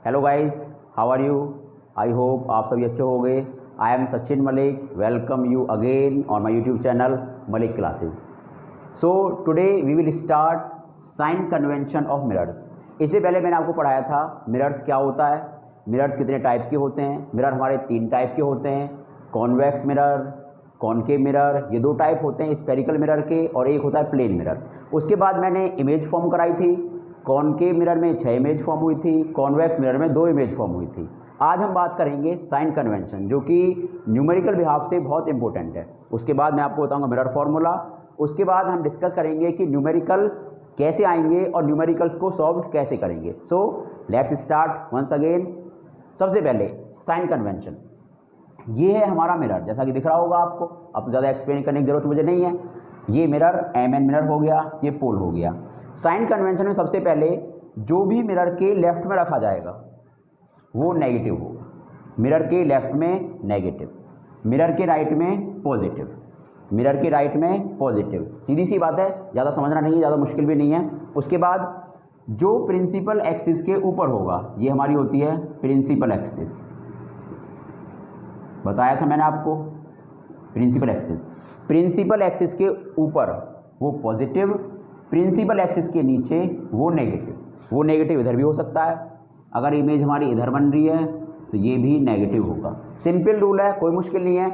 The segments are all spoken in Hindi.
Hello guys, how are you? I hope आप सभी अच्छे हो गए। I am Sachin Malik, welcome you again on my YouTube channel Malik classes. So today we will start sign convention of mirrors. इससे पहले मैंने आपको पढ़ाया था मिरर्स क्या होता है, मिरर्स कितने टाइप के होते हैं। मिरर हमारे 3 टाइप के होते हैं, कॉन्वेक्स मिरर, कॉनकेव मिरर। ये 2 टाइप होते हैं स्फेरिकल मिरर के, और एक होता है प्लेन मिरर। उसके बाद मैंने इमेज फॉर्म कराई थी। कॉनकेव मिरर में 6 इमेज फॉर्म हुई थी, कॉन्वेक्स मिरर में 2 इमेज फॉर्म हुई थी। आज हम बात करेंगे साइन कन्वेंशन, जो कि न्यूमेरिकल बिहाफ से बहुत इंपॉर्टेंट है। उसके बाद मैं आपको बताऊंगा मिरर फॉर्मूला। उसके बाद हम डिस्कस करेंगे कि न्यूमेरिकल्स कैसे आएंगे और न्यूमेरिकल्स को सॉल्व कैसे करेंगे। So let's start once again. सबसे पहले साइन कन्वेंशन, ये है हमारा मिरर, जैसा कि दिख रहा होगा आपको। अब तो ज़्यादा एक्सप्लेन करने की जरूरत मुझे नहीं है। ये मिरर एम एन मिरर हो गया, ये पोल हो गया। साइन कन्वेंशन में सबसे पहले जो भी मिरर के लेफ्ट में रखा जाएगा वो नेगेटिव होगा। मिरर के लेफ्ट में नेगेटिव, मिरर के राइट में पॉजिटिव, मिरर के राइट में पॉजिटिव। सीधी सी बात है, ज़्यादा समझना नहीं है, ज़्यादा मुश्किल भी नहीं है। उसके बाद जो प्रिंसिपल एक्सिस के ऊपर होगा, ये हमारी होती है प्रिंसिपल एक्सिस। बताया था मैंने आपको प्रिंसिपल एक्सिस। प्रिंसिपल एक्सिस के ऊपर वो पॉजिटिव, प्रिंसिपल एक्सिस के नीचे वो नेगेटिव। वो नेगेटिव इधर भी हो सकता है। अगर इमेज हमारी इधर बन रही है तो ये भी नेगेटिव होगा। सिंपल रूल है, कोई मुश्किल नहीं है।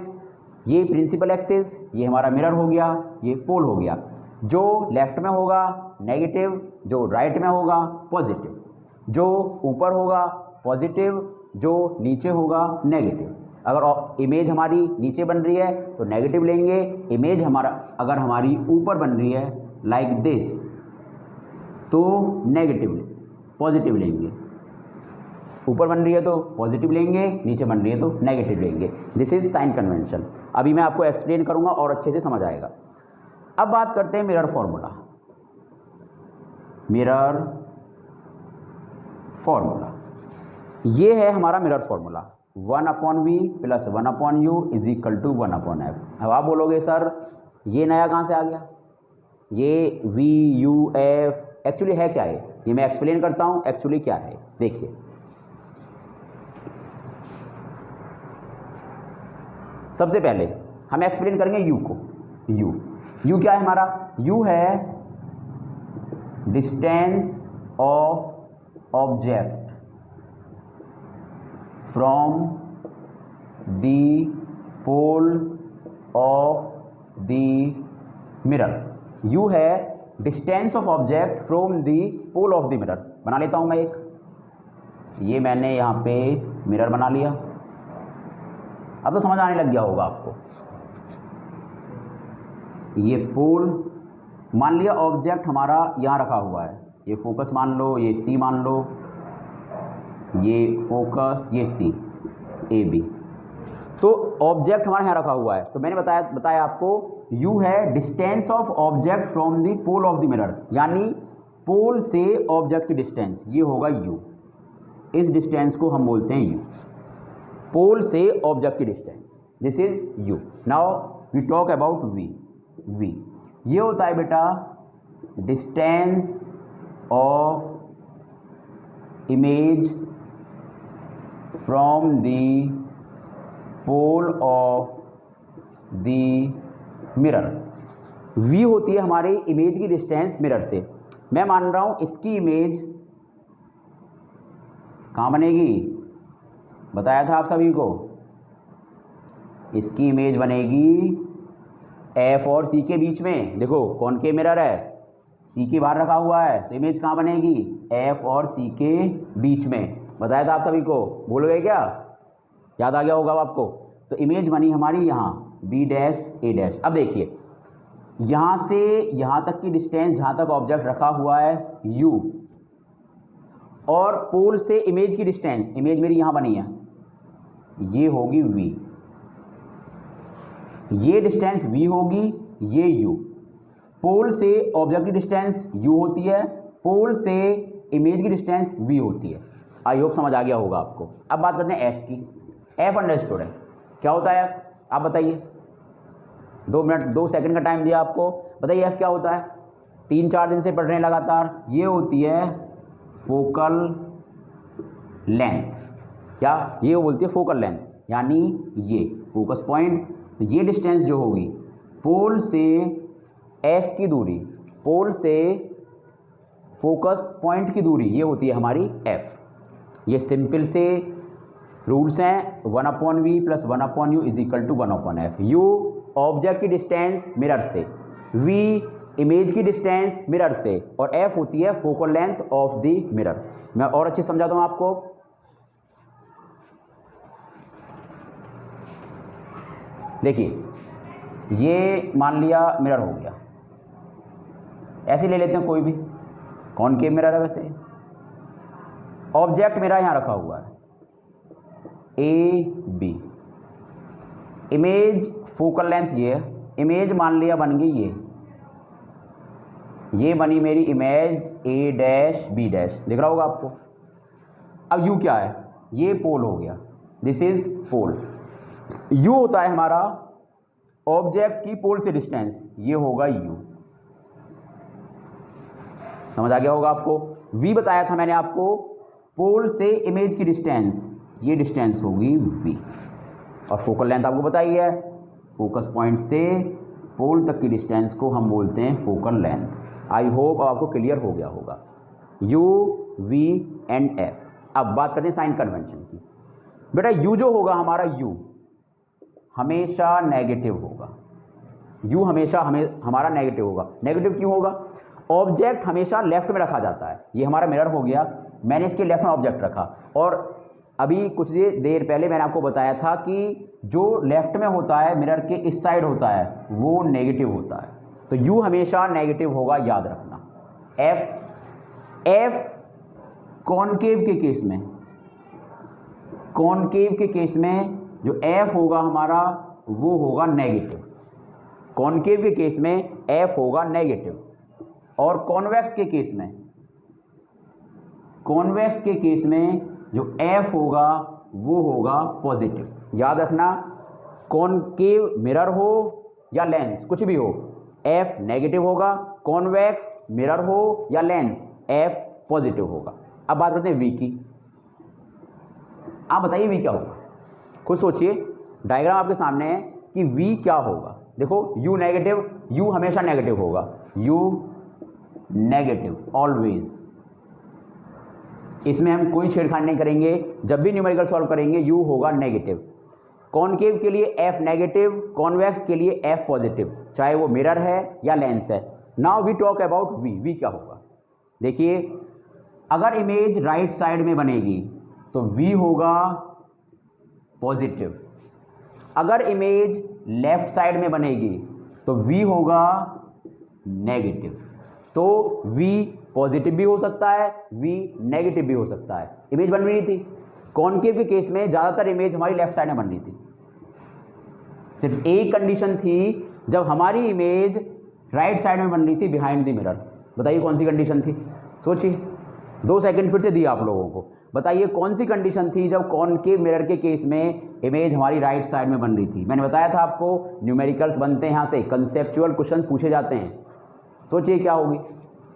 ये प्रिंसिपल एक्सिस, ये हमारा मिरर हो गया, ये पोल हो गया। जो लेफ्ट में होगा नेगेटिव, जो राइट में होगा पॉजिटिव, जो ऊपर होगा पॉजिटिव, जो नीचे होगा नेगेटिव। अगर इमेज हमारी नीचे बन रही है तो नेगेटिव लेंगे। इमेज हमारा अगर हमारी ऊपर बन रही है लाइक दिस तो नेगेटिव पॉजिटिव लेंगे। ऊपर बन रही है तो पॉजिटिव लेंगे, नीचे बन रही है तो नेगेटिव लेंगे। This is sign convention. अभी मैं आपको एक्सप्लेन करूंगा और अच्छे से समझ आएगा। अब बात करते हैं मिरर फॉर्मूला। मिरर फॉर्मूला ये है हमारा mirror formula. 1/v + 1/u = 1/f। अब आप बोलोगे सर ये नया कहाँ से आ गया, ये v u f एक्चुअली है क्या ये मैं एक्सप्लेन करता हूँ एक्चुअली क्या है। देखिए, सबसे पहले हम एक्सप्लेन करेंगे u को। u क्या है हमारा? u है distance of object from the pole of the mirror. u है distance of object from the pole of the mirror. बना लेता हूं मैं एक, ये मैंने यहाँ पे मिरर बना लिया। अब तो समझ आने लग गया होगा आपको। ये पोल, मान लिया ऑब्जेक्ट हमारा यहाँ रखा हुआ है, ये फोकस मान लो, ये सी मान लो, ये फोकस, ये सी ए बी। तो ऑब्जेक्ट हमारे यहाँ रखा हुआ है। तो मैंने बताया आपको u है distance of object from the pole of the mirror, यानी पोल से ऑब्जेक्ट की डिस्टेंस, ये होगा u। इस डिस्टेंस को हम बोलते हैं u, पोल से ऑब्जेक्ट की distance. This is u। Now we talk about v। ये होता है बेटा distance of image from the pole of the mirror. v होती है हमारी इमेज की डिस्टेंस मिरर से। मैं मान रहा हूं इसकी इमेज कहाँ बनेगी, बताया था आप सभी को। इसकी इमेज बनेगी f और c के बीच में। देखो कॉनकेव मिरर है, c के बाहर रखा हुआ है, तो इमेज कहाँ बनेगी? f और c के बीच में। बताया था आप सभी को, भूल गए क्या? याद आ गया होगा आपको। तो इमेज बनी हमारी यहाँ b डैश a डैश। अब देखिए, यहाँ से यहाँ तक की डिस्टेंस, जहाँ तक ऑब्जेक्ट रखा हुआ है u, और पोल से इमेज की डिस्टेंस, इमेज मेरी यहाँ बनी है, ये होगी v। ये डिस्टेंस v होगी, ये u। पोल से ऑब्जेक्ट की डिस्टेंस u होती है, पोल से इमेज की डिस्टेंस v होती है। आई होप समझ आ गया होगा आपको। अब बात करते हैं f की। f अंडरस्टूड है, क्या होता है f? आप बताइए। 2 मिनट 2 सेकंड का टाइम दिया आपको, बताइए f क्या होता है? 3-4 दिन से पढ़ रहे हैं लगातार। ये होती है फोकल लेंथ, क्या ये बोलती है फोकल लेंथ, यानी ये फोकस पॉइंट। तो ये डिस्टेंस जो होगी पोल से एफ की दूरी, पोल से फोकस पॉइंट की दूरी, ये होती है हमारी एफ। ये सिंपल से रूल्स हैं, 1/v + 1/u = 1/f। You object की डिस्टेंस मिरर से, v इमेज की डिस्टेंस मिरर से, और f होती है focal length of the mirror. मैं और अच्छे समझाता हूं आपको। देखिए, ये मान लिया मिरर हो गया, ऐसे ले लेते हैं कोई भी, कॉनकेव मिरर है वैसे। ऑब्जेक्ट मेरा यहां रखा हुआ है A B, image focal length ये है, इमेज मान लिया बन गई ये बनी मेरी image A dash B dash, दिख रहा होगा आपको। अब यू क्या है, ये पोल हो गया, दिस इज पोल। यू होता है हमारा ऑब्जेक्ट की पोल से डिस्टेंस, ये होगा यू, समझ आ गया होगा आपको। वी बताया था मैंने आपको, पोल से इमेज की डिस्टेंस, ये डिस्टेंस होगी v, और फोकल लेंथ आपको बताई है, फोकस पॉइंट से पोल तक की डिस्टेंस को हम बोलते हैं फोकल लेंथ। आई होप आपको क्लियर हो गया होगा, u, v एंड f। अब बात करते हैं साइन कन्वेंशन की। बेटा u जो होगा हमारा, u हमेशा नेगेटिव होगा, u हमेशा हमारा नेगेटिव होगा। नेगेटिव क्यों होगा, ऑब्जेक्ट हमेशा लेफ्ट में रखा जाता है। ये हमारा मिरर हो गया, मैंने इसके लेफ्ट में ऑब्जेक्ट रखा, और अभी कुछ देर पहले मैंने आपको बताया था कि जो लेफ्ट में होता है मिरर के इस साइड होता है वो नेगेटिव होता है, तो यू हमेशा नेगेटिव होगा, याद रखना। एफ कॉनकेव के केस में, कॉनकेव के केस में जो एफ होगा हमारा वो होगा नेगेटिव, कॉनकेव के केस में एफ होगा नेगेटिव। और कॉन्वेक्स के केस में, कॉन्वेक्स के केस में जो एफ होगा वो होगा पॉजिटिव। याद रखना, कॉनकेव मिरर हो या लेंस कुछ भी हो, एफ नेगेटिव होगा, कॉन्वेक्स मिरर हो या लेंस एफ पॉजिटिव होगा। अब बात करते हैं वी की। आप बताइए वी क्या होगा, खुद सोचिए, डायग्राम आपके सामने है कि वी क्या होगा। देखो यू नेगेटिव, यू हमेशा नेगेटिव होगा, यू नेगेटिव ऑलवेज, इसमें हम कोई छेड़खानी नहीं करेंगे। जब भी न्यूमेरिकल सॉल्व करेंगे यू होगा नेगेटिव। कॉनकेव के लिए एफ नेगेटिव, कॉन्वेक्स के लिए एफ पॉजिटिव, चाहे वो मिरर है या लेंस है। Now we talk about v. V क्या होगा, देखिए अगर इमेज राइट साइड में बनेगी तो वी होगा पॉजिटिव, अगर इमेज लेफ्ट साइड में बनेगी तो वी होगा नेगेटिव। तो वी पॉजिटिव भी हो सकता है, वी नेगेटिव भी हो सकता है। इमेज बन रही थी, कॉनकेव के केस में ज़्यादातर इमेज हमारी लेफ्ट साइड में बन रही थी। सिर्फ एक कंडीशन थी जब हमारी इमेज राइट साइड में बन रही थी बिहाइंड द मिरर। बताइए कौन सी कंडीशन थी, सोचिए, 2 सेकंड फिर से दिया आप लोगों को। बताइए कौन सी कंडीशन थी जब कॉनकेव मिरर के केस में इमेज हमारी राइट साइड में बन रही थी। मैंने बताया था आपको, न्यूमेरिकल्स बनते हैं यहाँ से, कंसेप्चुअल क्वेश्चंस पूछे जाते हैं। सोचिए क्या होगी।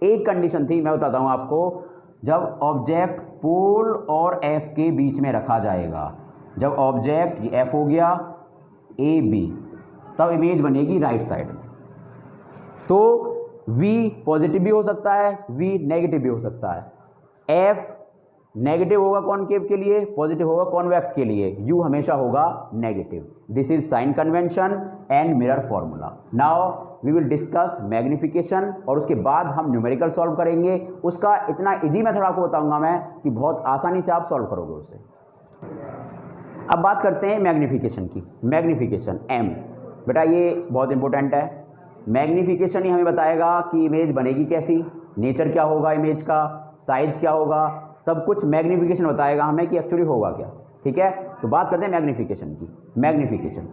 एक कंडीशन थी, मैं बताता हूँ आपको, जब ऑब्जेक्ट पोल और एफ के बीच में रखा जाएगा। जब ऑब्जेक्ट ये एफ हो गया, ए बी, तब इमेज बनेगी राइट साइड में। तो वी पॉजिटिव भी हो सकता है, वी नेगेटिव भी हो सकता है। एफ नेगेटिव होगा कॉनकेव के लिए, पॉजिटिव होगा कॉन्वेक्स के लिए, यू हमेशा होगा negative. This is sign convention and mirror formula. Now we will discuss magnification, और उसके बाद हम न्यूमेरिकल सॉल्व करेंगे। उसका इतना इजी मेथड आपको बताऊंगा मैं कि बहुत आसानी से आप सॉल्व करोगे उसे। अब बात करते हैं मैग्निफिकेशन की। मैग्निफिकेशन एम, बेटा ये बहुत इंपॉर्टेंट है। मैग्निफिकेशन ही हमें बताएगा कि इमेज बनेगी कैसी, नेचर क्या होगा इमेज का, साइज क्या होगा, सब कुछ मैग्निफिकेशन बताएगा हमें कि एक्चुअली होगा क्या। ठीक है, तो बात करते हैं मैग्निफिकेशन की। मैग्निफिकेशन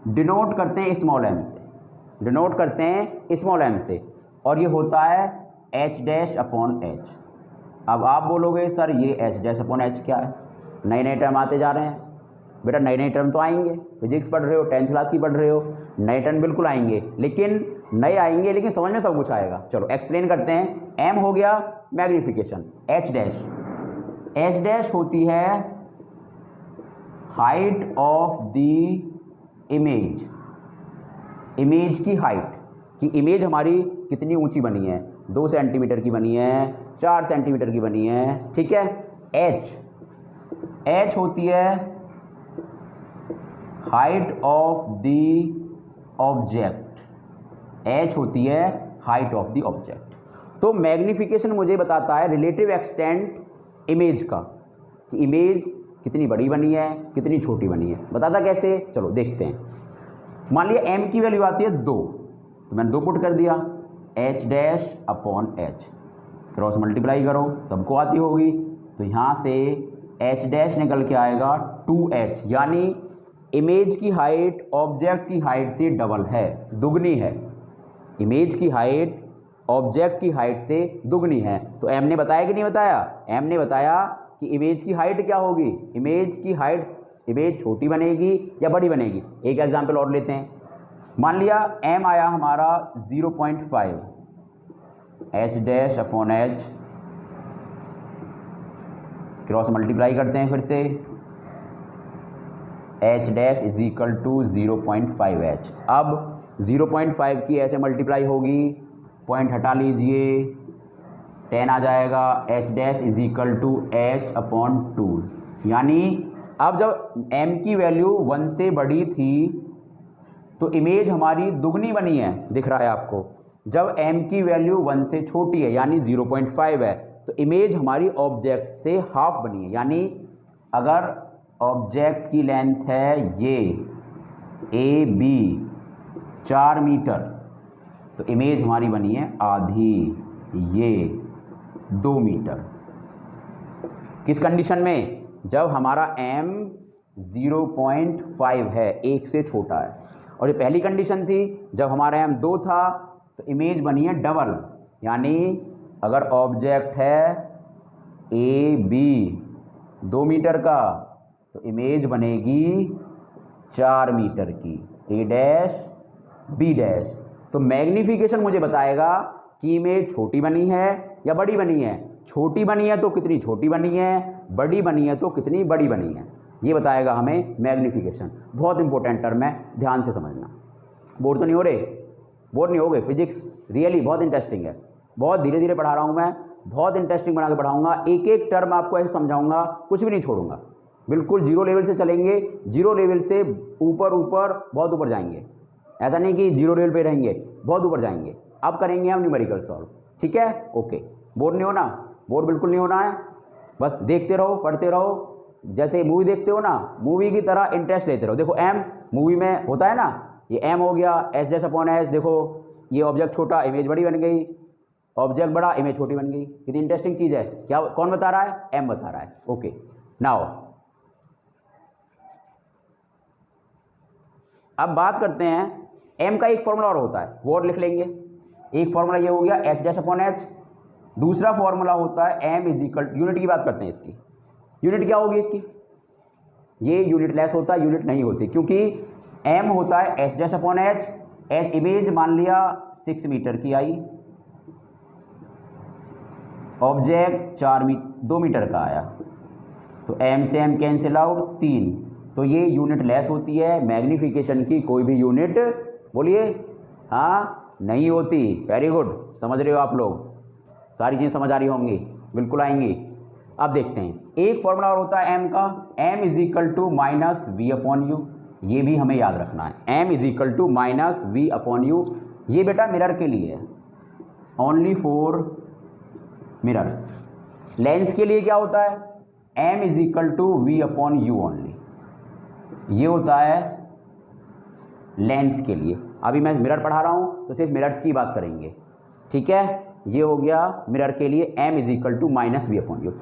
डिनोट करते हैं स्मॉल एम से, डिनोट करते हैं स्मॉल एम से, और ये होता है h'/h। अब आप बोलोगे सर ये h'/h क्या है, नए नए टर्म आते जा रहे हैं। बेटा नए नए टर्म तो आएंगे, फिजिक्स पढ़ रहे हो, 10th क्लास की पढ़ रहे हो, नए टर्म बिल्कुल आएंगे, लेकिन नए आएंगे लेकिन समझ में सब कुछ आएगा। चलो एक्सप्लेन करते हैं। m हो गया मैग्निफिकेशन, h' एच डैश होती है height of the image, image की हाइट, कि इमेज हमारी कितनी ऊंची बनी है, 2 सेंटीमीटर की बनी है, 4 सेंटीमीटर की बनी है, ठीक है। एच होती है height of the object, H होती है हाइट ऑफ द ऑब्जेक्ट। तो मैग्निफिकेशन मुझे बताता है रिलेटिव एक्सटेंट इमेज का, कि इमेज कितनी बड़ी बनी है, कितनी छोटी बनी है। बताता कैसे, चलो देखते हैं। मान लिया m की वैल्यू आती है 2, तो मैंने 2 पुट कर दिया, h dash upon h, cross multiply करो, सबको आती होगी, तो यहाँ से h डैश निकल के आएगा 2h, यानी इमेज की हाइट ऑब्जेक्ट की हाइट से डबल है, दुगनी है। इमेज की हाइट ऑब्जेक्ट की हाइट से दुगनी है। तो m ने बताया कि नहीं बताया, m ने बताया कि इमेज की हाइट क्या होगी, इमेज की हाइट, इमेज छोटी बनेगी या बड़ी बनेगी। एक एग्जांपल और लेते हैं, मान लिया m आया हमारा 0.5, h dash upon h, cross multiply करते हैं फिर से, h dash is equal to 0.5h। अब 0.5 की ऐसे मल्टीप्लाई होगी, पॉइंट हटा लीजिए, 10 आ जाएगा, h dash is equal to h upon 2, यानी अब जब m की वैल्यू 1 से बड़ी थी तो इमेज हमारी दुगनी बनी है, दिख रहा है आपको। जब m की वैल्यू 1 से छोटी है यानी 0.5 है, तो इमेज हमारी ऑब्जेक्ट से हाफ बनी है, यानी अगर ऑब्जेक्ट की लेंथ है ये ए बी 4 मीटर, तो इमेज हमारी बनी है आधी, ये 2 मीटर। किस कंडीशन में, जब हमारा m 0.5 है, 1 से छोटा है। और ये पहली कंडीशन थी, जब हमारा m 2 था तो इमेज बनी है डबल, यानी अगर ऑब्जेक्ट है ए बी 2 मीटर का, तो इमेज बनेगी 4 मीटर की, ए डैश बी डैश। तो मैग्नीफिकेशन मुझे बताएगा कि इमेज छोटी बनी है या बड़ी बनी है। छोटी बनी है तो कितनी छोटी बनी है, बड़ी बनी है तो कितनी बड़ी बनी है, ये बताएगा हमें मैग्नीफिकेशन। बहुत इंपॉर्टेंट टर्म है, ध्यान से समझना। बोर तो नहीं हो रहे, बोर नहीं हो गए, फिजिक्स रियली बहुत इंटरेस्टिंग है। बहुत धीरे धीरे पढ़ा रहा हूँ मैं, बहुत इंटरेस्टिंग बना के पढ़ाऊँगा, एक एक टर्म आपको ऐसे समझाऊँगा, कुछ भी नहीं छोड़ूंगा। बिल्कुल जीरो लेवल से चलेंगे, जीरो लेवल से ऊपर ऊपर बहुत ऊपर जाएंगे। ऐसा नहीं कि जीरो लेवल पे रहेंगे, बहुत ऊपर जाएंगे। अब करेंगे हम न्यूमेरिकल सॉल्व, ठीक है, ओके। बोर नहीं होना, बोर बिल्कुल नहीं होना है, बस देखते रहो, पढ़ते रहो। जैसे मूवी देखते हो ना, मूवी की तरह इंटरेस्ट लेते रहो। देखो m मूवी में होता है ना, ये m हो गया, h डैश अपॉन h, देखो ये ऑब्जेक्ट छोटा, इमेज बड़ी बन गई, ऑब्जेक्ट बड़ा, इमेज छोटी बन गई। कितनी इंटरेस्टिंग चीज़ है। क्या कौन बता रहा है, m बता रहा है, ओके। नाउ अब बात करते हैं, m का एक फॉर्मूला और होता है, वो और लिख लेंगे। एक फॉर्मूला ये हो गया h डैश अपॉन h, दूसरा फॉर्मूला होता है m इज इक्वल, यूनिट की बात करते हैं इसकी, यूनिट क्या होगी इसकी, ये यूनिट लेस होता है, यूनिट नहीं होती, क्योंकि m होता है h dash upon h, image मान लिया 6 मीटर की आई, ऑब्जेक्ट 2 मीटर का आया, तो m से m कैंसिल आउट 3, तो ये यूनिट लेस होती है। मैग्नीफिकेशन की कोई भी यूनिट, बोलिए, हाँ नहीं होती। वेरी गुड, समझ रहे हो आप लोग, सारी चीज़ समझ आ रही होंगी, बिल्कुल आएंगी। अब देखते हैं, एक फॉर्मूला और होता है m का, m is equal to minus v upon u, ये भी हमें याद रखना है। m is equal to minus v upon u, ये बेटा मिरर के लिए है, ओनली फॉर मिरर्स। लेंस के लिए क्या होता है, m is equal to v upon u only, ये होता है लेंस के लिए। अभी मैं मिरर पढ़ा रहा हूँ तो सिर्फ मिरर्स की बात करेंगे, ठीक है। ये हो गया मिरर के लिए, m is equal to minus v upon u.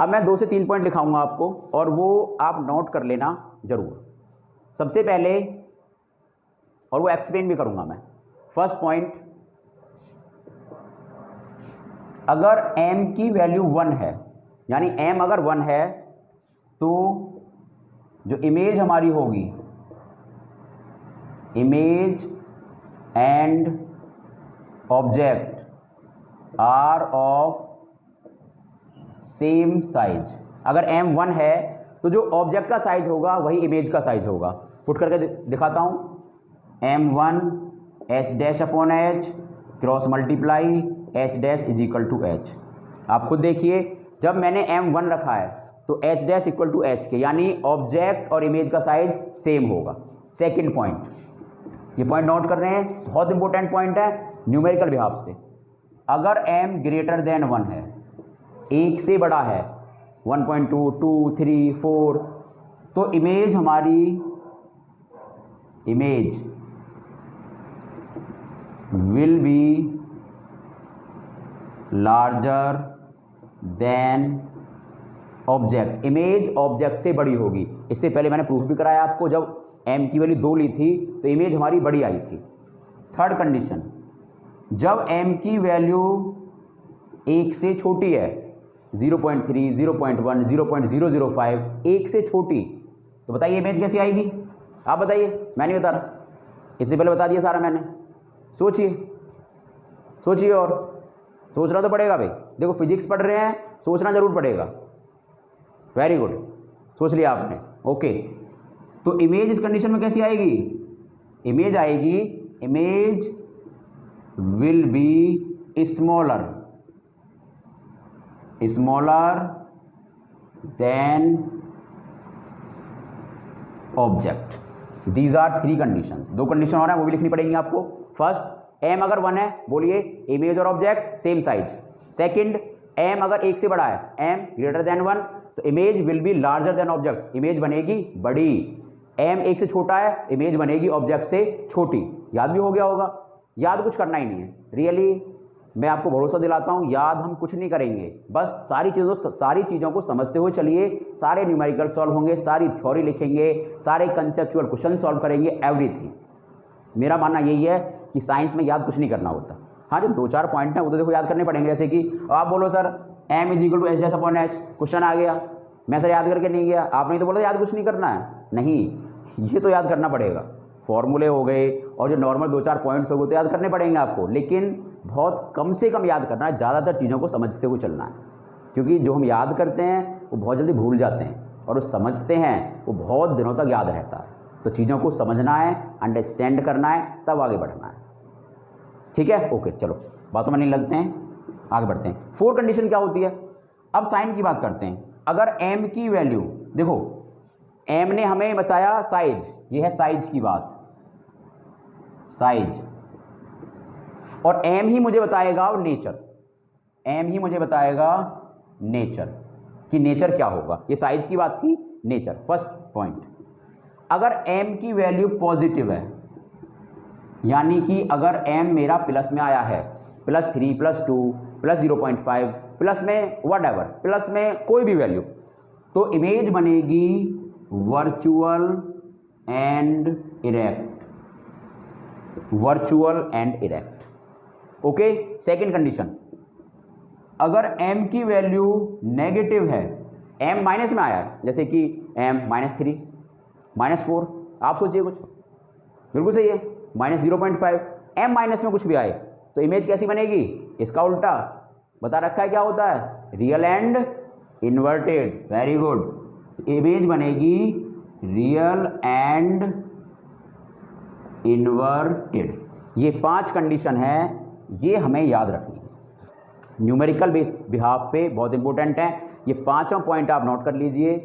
अब मैं 2 से 3 पॉइंट लिखाऊंगा आपको, और वो आप नोट कर लेना जरूर सबसे पहले, और वो एक्सप्लेन भी करूंगा मैं। फर्स्ट पॉइंट, अगर m की वैल्यू 1 है, यानी m अगर 1 है, तो जो इमेज हमारी होगी, image and object are of same size, अगर m1 है तो जो ऑब्जेक्ट का साइज होगा वही इमेज का साइज होगा। पुट करके दिखाता हूँ, m1 h dash upon h cross multiply h dash is equal to h। आप खुद देखिए, जब मैंने m1 रखा है तो h dash equal to h के, यानी ऑब्जेक्ट और इमेज का साइज सेम होगा। सेकंड पॉइंट, ये पॉइंट नोट कर रहे हैं, बहुत इंपॉर्टेंट पॉइंट है न्यूमेरिकल बिहाफ से। अगर m ग्रेटर देन 1 है, एक से बड़ा है 1.2 2 3 4, तो इमेज हमारी image will be larger than object. Image object से बड़ी होगी। इससे पहले मैंने प्रूफ भी कराया आपको, जब m की वैल्यू 2 ली थी तो इमेज हमारी बड़ी आई थी। थर्ड कंडीशन, जब m की वैल्यू 1 से छोटी है, 0.3 0.1 0.005, 1 से छोटी, तो बताइए इमेज कैसी आएगी? आप बताइए, मैं नहीं बता रहा, इससे पहले बता दिया सारा मैंने। सोचिए सोचिए, और सोचना तो पड़ेगा भाई। देखो फिजिक्स पढ़ रहे हैं, सोचना जरूर पड़ेगा। वेरी गुड, सोच लिया आपने। ओके, तो इमेज इस कंडीशन में कैसी आएगी? इमेज आएगी, image will be smaller than object. These are 3 conditions. 2 condition और है, वो भी लिखनी पड़ेंगी आपको। फर्स्ट, m अगर 1 है, बोलिए इमेज और object same size. Second, m अगर 1 से बड़ा है, m ग्रेटर देन 1, तो image will be larger than object, image बनेगी बड़ी। m 1 से छोटा है, इमेज बनेगी ऑब्जेक्ट से छोटी। याद भी हो गया होगा? याद कुछ करना ही नहीं है। रियली मैं आपको भरोसा दिलाता हूँ, याद हम कुछ नहीं करेंगे, बस सारी चीज़ों को समझते हुए चलिए। सारे न्यूमेरिकल सॉल्व होंगे, सारी थ्योरी लिखेंगे, सारे कंसेप्चुअल क्वेश्चन सॉल्व करेंगे, एवरीथिंग। मेरा मानना यही है कि साइंस में याद कुछ नहीं करना होता। हाँ, जो 2-4 पॉइंट हैं वो तो देखो याद करने पड़ेंगे। जैसे कि आप बोलो sir m is equal to h dash upon h, question आ गया, मैं सर याद करके नहीं गया, आपने तो बोला याद कुछ नहीं करना है। नहीं, ये तो याद करना पड़ेगा। फॉर्मूले हो गए और जो नॉर्मल 2-4 पॉइंट्स हो गए तो याद करने पड़ेंगे आपको, लेकिन बहुत कम से कम याद करना है, ज़्यादातर चीज़ों को समझते हुए चलना है। क्योंकि जो हम याद करते हैं वो बहुत जल्दी भूल जाते हैं, और वो समझते हैं वो बहुत दिनों तक याद रहता है। तो चीज़ों को समझना है, अंडरस्टैंड करना है, तब आगे बढ़ना है। ठीक है, ओके, चलो बातों में नहीं लगते हैं, आगे बढ़ते हैं। 4 कंडीशन क्या होती है? अब साइन की बात करते हैं। अगर m की वैल्यू, देखो m ने हमें बताया साइज, ये है साइज की बात, साइज, और m ही मुझे बताएगा नेचर। m ही मुझे बताएगा नेचर, कि नेचर क्या होगा। ये साइज की बात थी, नेचर फर्स्ट पॉइंट। अगर m की वैल्यू पॉजिटिव है, यानी कि अगर m मेरा प्लस में आया है, +3 +2 +0.5 प्लस में व्हाटएवर, प्लस में कोई भी वैल्यू, तो इमेज बनेगी virtual and erect, virtual and erect. Okay, second condition, अगर m की वैल्यू नेगेटिव है, m माइनस में आया है, जैसे कि m -3 -4, आप सोचिए कुछ, बिल्कुल सही है, -0.5, m माइनस में कुछ भी आए तो इमेज कैसी बनेगी? इसका उल्टा बता रखा है क्या होता है, real and inverted. Very good, image बनेगी रियल एंड इन्वर्टेड। ये 5 कंडीशन है, ये हमें याद रखनी है। न्यूमेरिकल बिहाफ पे बहुत इंपॉर्टेंट है। ये 5 पॉइंट आप नोट कर लीजिए,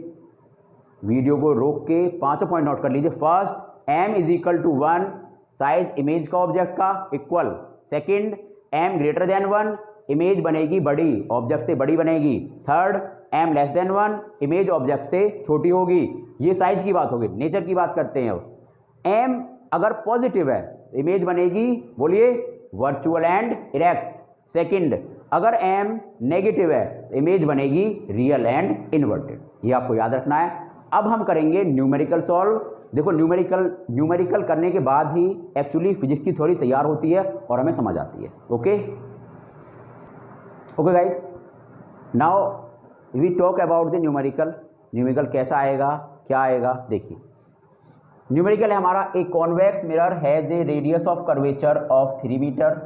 वीडियो को रोक के 5 पॉइंट नोट कर लीजिए। First, m is equal to 1, size image का ऑब्जेक्ट का equal. Second, m greater than 1, image बनेगी बड़ी, ऑब्जेक्ट से बड़ी बनेगी। Third, m less than 1, image object से छोटी होगी। ये साइज की बात होगी। नेचर की बात करते हैं अब। m अगर पॉजिटिव है तो इमेज बनेगी, बोलिए, वर्चुअल एंड इरेक्ट। सेकंड, अगर m नेगेटिव है तो इमेज बनेगी रियल एंड इन्वर्टेड। ये आपको याद रखना है। अब हम करेंगे न्यूमेरिकल सॉल्व। देखो न्यूमेरिकल करने के बाद ही एक्चुअली फिजिक्स की थ्योरी तैयार होती है और हमें समझ आती है। Okay okay guys, now we talk about the numerical. Numerical कैसा आएगा, क्या आएगा, देखिए। न्यूमेरिकल है हमारा, a convex mirror has a radius of curvature of 3 metre.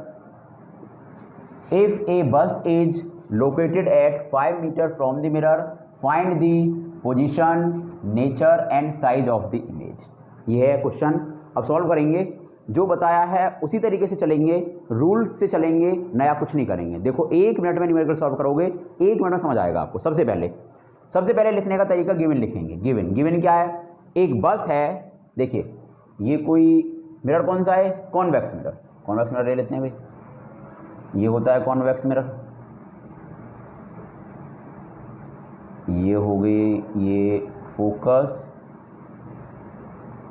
If a bus is located at 5 meter from the mirror, find the position, nature and size of the image. ये है क्वेश्चन। अब सॉल्व करेंगे, जो बताया है उसी तरीके से चलेंगे, रूल से चलेंगे, नया कुछ नहीं करेंगे। देखो 1 मिनट में न्यूमेरिकल सॉल्व करोगे, 1 मिनट में समझ आएगा आपको। सबसे पहले लिखने का तरीका गिवन लिखेंगे। गिवन क्या है? एक बस है, देखिए ये कोई मिरर कौन सा है? Convex mirror. कॉन्वेक्स मिरर ले लेते हैं भाई, ये होता है कॉन्वेक्स मिरर। ये हो गई ये फोकस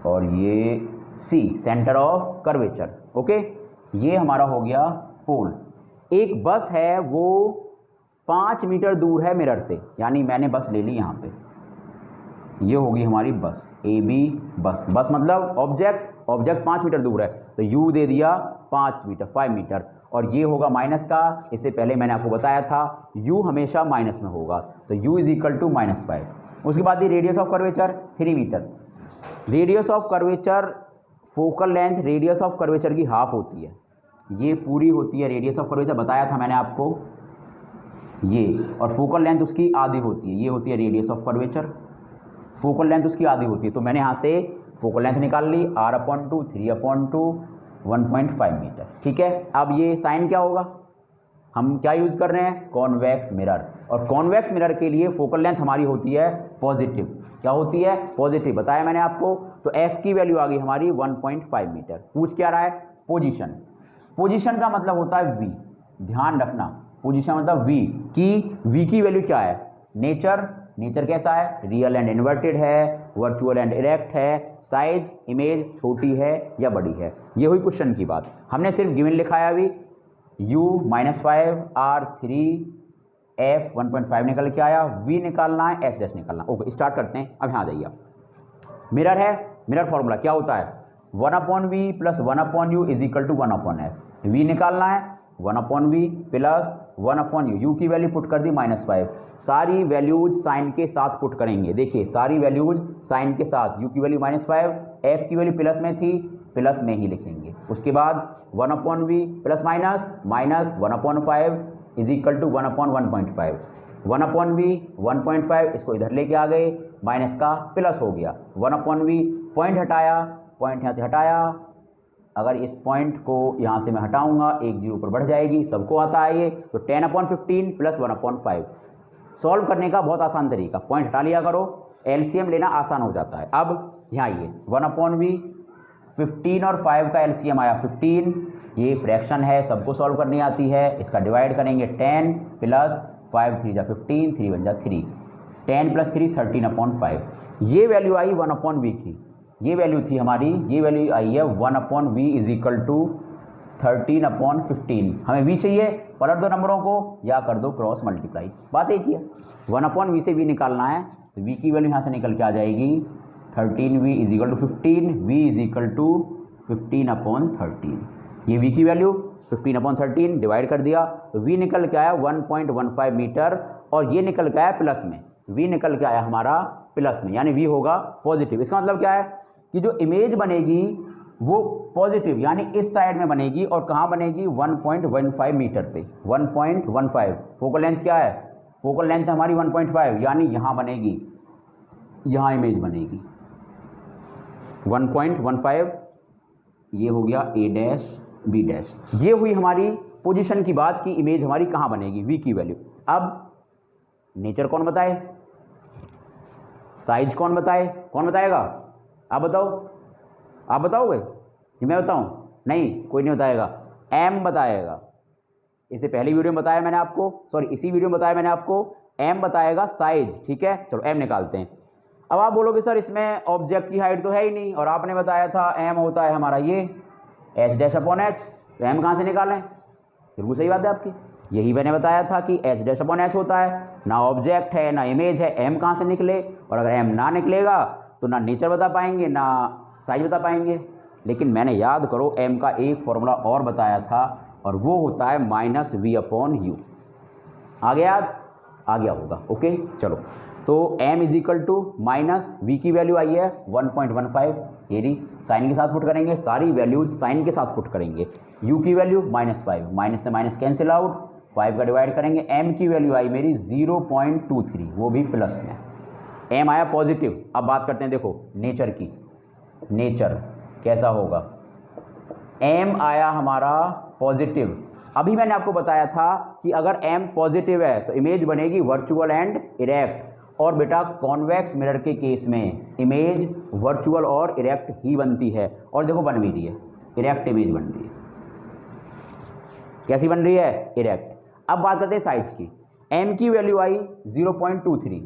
और ये C centre of curvature. Okay, ये हमारा हो गया पोल। एक बस है वो 5 मीटर दूर है मिरर से, यानी मैंने बस ले ली यहाँ पे, ये होगी हमारी बस, ए बी बस। बस मतलब ऑब्जेक्ट 5 मीटर दूर है, तो यू दे दिया 5 मीटर, और ये होगा माइनस का। इससे पहले मैंने आपको बताया था यू हमेशा माइनस में होगा, तो यू इज इक्वल टू -5। उसके बाद ये radius of curvature 3 metre. Radius of curvature, focal length radius of curvature की हाफ होती है, ये पूरी होती है रेडियस ऑफ कर्वेचर, बताया था मैंने आपको ये। और फोकल लेंथ उसकी आधी होती है, ये होती है radius of curvature. Focal length उसकी आधी होती है, तो मैंने यहाँ से फोकल लेंथ निकाल ली, r/2 3/2 1.5 मीटर। ठीक है, अब ये साइन क्या होगा? हम क्या यूज़ कर रहे हैं? Convex mirror. और कॉन्वेक्स मिरर के लिए फोकल लेंथ हमारी होती है पॉजिटिव। क्या होती है? पॉजिटिव, बताया मैंने आपको। तो f की वैल्यू आ गई हमारी 1.5 मीटर। पूछ क्या रहा है? पोजीशन। पोजीशन का मतलब होता है v, ध्यान रखना, पोजीशन मतलब v की वैल्यू क्या है? नेचर कैसा है? रियल एंड इन्वर्टेड है, वर्चुअल एंड इरेक्ट है, साइज इमेज छोटी है या बड़ी है। ये हुई क्वेश्चन की बात। हमने सिर्फ गिवन लिखा है अभी, u -5 r 3 f 1.5 निकल के आया, v निकालना है, h डैश निकालना। ओके, स्टार्ट करते हैं। अब यहाँ जाइए, मिरर है, मिरर फॉर्मूला क्या होता है? 1/v + 1/u is equal to 1/f। v निकालना है, 1/v प्लस 1/u, u की वैल्यू पुट कर दी -5। सारी वैल्यूज साइन के साथ पुट करेंगे। देखिए सारी वैल्यूज साइन के साथ, u की वैल्यू -5, f की वैल्यू प्लस में थी, प्लस में ही लिखेंगे। उसके बाद 1/v plus minus 1/5 is equal to 1/1.5। 1/v 1.5 इसको इधर लेके आ गए, माइनस का प्लस हो गया। 1/v पॉइंट हटाया, पॉइंट यहाँ से हटाया, अगर इस पॉइंट को यहाँ से मैं हटाऊंगा 1 0 पर बढ़ जाएगी, सबको आता है ये। तो 10/15 प्लस 1/5। सॉल्व करने का बहुत आसान तरीका, पॉइंट हटा लिया करो, एलसीएम लेना आसान हो जाता है। अब यहाँ आइए, 1/v 15 और 5 का एलसीएम आया 15, ये फ्रैक्शन है, सबको सॉल्व करनी आती है। इसका डिवाइड करेंगे 10 प्लस 5 3 जा 15, 3 1 जा 3, 10 + 3 13/5। ये वैल्यू आई 1/v की, ये वैल्यू थी हमारी, ये वैल्यू आई है 1/v इज इक्वल टू 13/15। हमें v चाहिए, पलट दो नंबरों को या कर दो क्रॉस मल्टीप्लाई, बात एक ही है। 1/v से v निकालना है, तो v की वैल्यू यहाँ से निकल के आ जाएगी 13v is equal to 15, v is equal to 15/13। ये v की वैल्यू 15/13 डिवाइड कर दिया, तो v निकल के आया 1.15 मीटर, और ये निकल के आया प्लस में, v निकल के आया हमारा प्लस में, यानी v होगा पॉजिटिव। इसका मतलब क्या है कि जो इमेज बनेगी वो पॉजिटिव यानी इस साइड में बनेगी, और कहाँ बनेगी? 1.15 मीटर पे, 1.15। फोकल लेंथ क्या है? फोकल लेंथ हमारी 1.5, यानी यहाँ बनेगी, यहाँ इमेज बनेगी 1.15। ये हो गया a डैश b डैश। ये हुई हमारी पोजीशन की बात की, इमेज हमारी कहाँ बनेगी? v की वैल्यू। अब नेचर कौन बताए? साइज कौन बताए? कौन बताएगा? आप बताओ, आप बताओगे कि मैं बताऊं? नहीं, कोई नहीं बताएगा, m बताएगा। इससे पहली वीडियो में बताया मैंने आपको, सॉरी इसी वीडियो में बताया मैंने आपको, m बताएगा साइज। ठीक है, चलो m निकालते हैं। अब आप बोलोगे सर इसमें ऑब्जेक्ट की हाइट तो है ही नहीं, और आपने बताया था m होता है हमारा ये h'/h, तो m कहाँ से निकालें? बिल्कुल सही बात है आपकी, यही मैंने बताया था कि h'/h होता है। ना ऑब्जेक्ट है ना इमेज है, m कहाँ से निकले? और अगर m ना निकलेगा तो ना नेचर बता पाएंगे ना साइज बता पाएंगे। लेकिन मैंने याद करो m का एक फॉर्मूला और बताया था, और वो होता है -v/u। आ गया याद? आ गया होगा। ओके चलो, तो m is equal to -v की वैल्यू आई है 1.15, ये रही, साइन के साथ पुट करेंगे, सारी वैल्यूज साइन के साथ पुट करेंगे। u की वैल्यू -5, माइनस से माइनस कैंसिल आउट, 5 का डिवाइड करेंगे, m की वैल्यू आई मेरी 0.23, वो भी प्लस में, m आया पॉजिटिव। अब बात करते हैं देखो नेचर की, नेचर कैसा होगा, m आया हमारा पॉजिटिव। अभी मैंने आपको बताया था कि अगर m पॉजिटिव है तो इमेज बनेगी वर्चुअल एंड इरेक्ट, और बेटा कॉन्वेक्स मिरर के केस में इमेज वर्चुअल और इरेक्ट ही बनती है, और देखो बन भी रही है, इरेक्ट इमेज बन रही है। कैसी बन रही है? इरेक्ट। अब बात करते हैं साइड्स की, m की वैल्यू आई 0.23,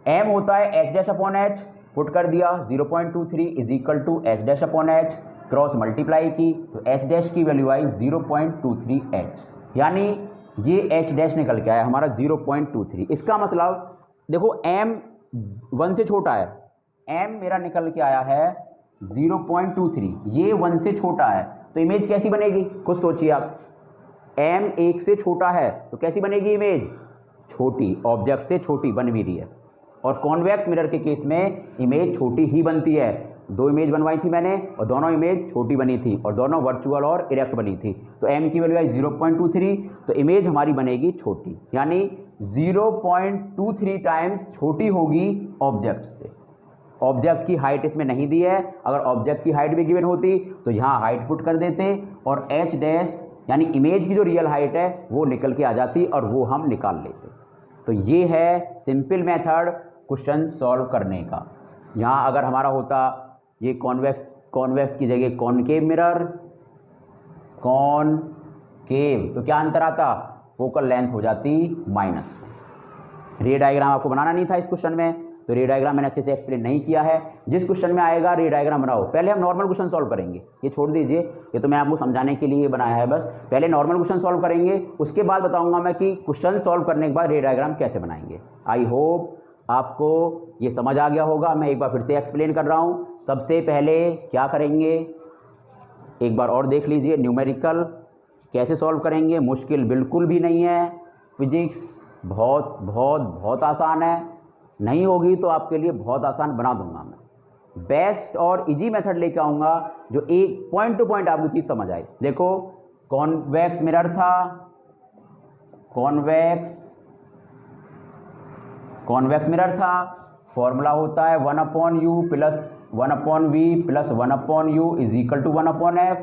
m होता है h dash upon h, put कर दिया 0.23 is equal to h dash upon h, cross multiply की तो h डैश की वैल्यू आई 0.23h, यानी ये h डैश निकल के आया हमारा 0.23। इसका मतलब देखो m 1 से छोटा है, m मेरा निकल के आया है 0.23, ये 1 से छोटा है, तो इमेज कैसी बनेगी? कुछ सोचिए आप, m 1 से छोटा है तो कैसी बनेगी इमेज? छोटी, ऑब्जेक्ट से छोटी बन भी रही है। और कॉन्वेक्स मिरर के केस में इमेज छोटी ही बनती है। दो इमेज बनवाई थी मैंने और दोनों इमेज छोटी बनी थी और दोनों वर्चुअल और इरेक्ट बनी थी, तो m की वैल्यू आई 0.23, तो इमेज हमारी बनेगी छोटी, यानी 0.23 टाइम्स छोटी होगी ऑब्जेक्ट से। ऑब्जेक्ट की हाइट इसमें नहीं दी है, अगर ऑब्जेक्ट की हाइट भी गिवन होती तो यहाँ हाइट पुट कर देते और h डैश यानी इमेज की जो रियल हाइट है वो निकल के आ जाती और वो हम निकाल लेते। तो ये है सिंपल मेथड क्वेश्चन सॉल्व करने का। यहाँ अगर हमारा होता ये कॉन्वेक्स की जगह कॉनकेव मिरर, कॉनकेव, तो क्या अंतर आता? फोकल लेंथ हो जाती माइनस में। रे डायग्राम आपको बनाना नहीं था इस क्वेश्चन में, तो रे डायग्राम मैंने अच्छे से एक्सप्लेन नहीं किया है। जिस क्वेश्चन में आएगा रे डायग्राम बनाओ, पहले हम नॉर्मल क्वेश्चन सॉल्व करेंगे, ये छोड़ दीजिए, ये तो मैं आपको समझाने के लिए बनाया है बस। पहले नॉर्मल क्वेश्चन सॉल्व करेंगे, उसके बाद बताऊंगा मैं कि क्वेश्चन सॉल्व करने के बाद रे डायग्राम कैसे बनाएंगे। आई होप आपको ये समझ आ गया होगा। मैं एक बार फिर से एक्सप्लेन कर रहा हूँ। सबसे पहले क्या करेंगे, एक बार और देख लीजिए, न्यूमेरिकल कैसे सॉल्व करेंगे। मुश्किल बिल्कुल भी नहीं है, फिजिक्स बहुत बहुत बहुत आसान है, नहीं होगी तो आपके लिए बहुत आसान बना दूंगा मैं। बेस्ट और इजी मेथड लेके आऊँगा जो एक पॉइंट टू पॉइंट आपको चीज़ समझ आए। देखो कॉन्वेक्स मिरर था, कॉन्वेक्स मिरर था, फॉर्मूला होता है 1/u plus 1/v plus 1/u is equal to 1/f।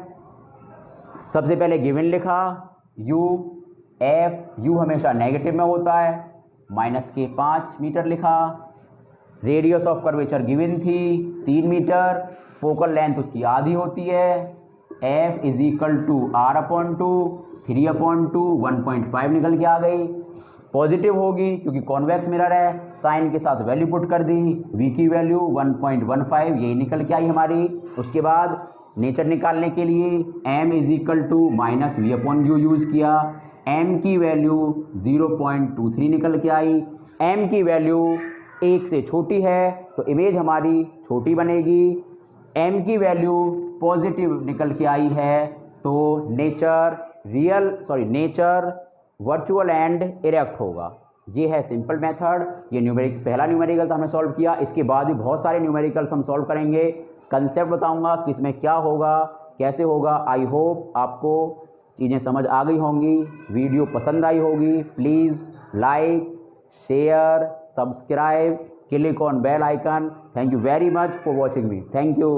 सबसे पहले गिवन लिखा u, f, u हमेशा नेगेटिव में होता है, माइनस के 5 मीटर लिखा। रेडियस ऑफ कर्वेचर गिवन थी 3 मीटर, फोकल लेंथ उसकी आधी होती है, f is equal to r/2, 3/2, 1.5 निकल के आ गई। पॉजिटिव होगी क्योंकि कॉन्वेक्स मिरर है, साइन के साथ वैल्यू पुट कर दी, v की वैल्यू 1.15 यही निकल के आई हमारी। उसके बाद नेचर निकालने के लिए m is equal to minus v/u use किया, m की वैल्यू 0.23 निकल के आई। m की वैल्यू 1 से छोटी है तो इमेज हमारी छोटी बनेगी। m की वैल्यू पॉजिटिव निकल के आई है तो नेचर वर्चुअल एंड इरेक्ट होगा। ये है सिंपल मेथड। ये पहला न्यूमेरिकल तो हमने सॉल्व किया, इसके बाद भी बहुत सारे न्यूमेरिकल्स हम सॉल्व करेंगे। कंसेप्ट बताऊंगा कि इसमें क्या होगा, कैसे होगा। आई होप आपको चीज़ें समझ आ गई होंगी, वीडियो पसंद आई होगी। Please like, share, subscribe, click on bell icon. Thank you very much for watching me. Thank you.